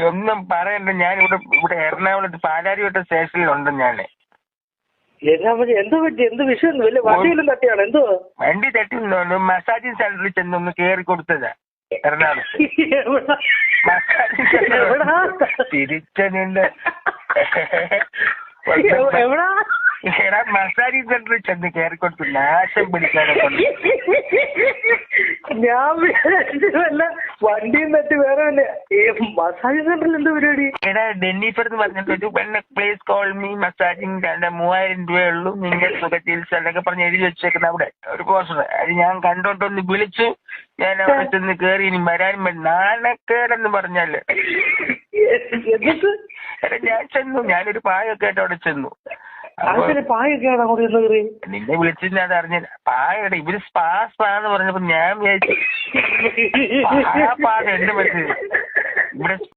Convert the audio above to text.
ഒന്നും പറയണ്ട. ഞാൻ ഇവിടെ എറണാകുളത്ത് പാലാരിവട്ടം സ്റ്റേഷനിലുണ്ട് ഞാന്. എന്താ പറ്റി? എന്ത് വിഷയം? വലിയ വണ്ടിയിലും തട്ടിയാണ്? എന്തോ വണ്ടി തട്ടി മസാജിങ് സെന്ററിൽ ചെന്നൊന്ന് കേറി കൊടുത്തതാ എറണാകുളത്ത്. മസാജിങ് സെന്റർ തിരിച്ചുണ്ട്. എടാ മസാജിങ് സെന്ററിൽ ചെന്ന് കേറി കൊടുത്തു. നാശം പിടിക്കാനെ കൊണ്ട് ഞാൻ വണ്ടിയും തട്ടി വേറെ മസാജിങ് സെന്ററിൽ എന്താ പരിപാടി? എടാ ഡെന്നിഫർ പറഞ്ഞിട്ട് പ്ലീസ് കോൾ മീ മസാജിങ് 3000 രൂപയുള്ളൂ, നിങ്ങൾ സുഖ ചികിത്സ എന്നൊക്കെ പറഞ്ഞ് എഴുതി വെച്ചേക്കുന്ന അവിടെ ഒരു പോസ്റ്റർ. അത് ഞാൻ കണ്ടോണ്ടൊന്ന് വിളിച്ചു. ഞാൻ അവിടെ ചെന്ന് കേറി. ഇനി വരാനും നാണക്കേടെന്ന് പറഞ്ഞാല് എടാ ഞാൻ ചെന്നു. ഞാനൊരു പായൊക്കെ ആയിട്ട് അവിടെ ചെന്നു. പായൊക്കെയാണ് നിന്നെ വിളിച്ചിട്ട് അത് അറിഞ്ഞില്ല. പായടെ ഇവര് സ്പാന്ന് പറഞ്ഞപ്പോ ഞാൻ വിചാരിച്ചു പാത എന്റെ പറ്റിയത് ഇവിടെ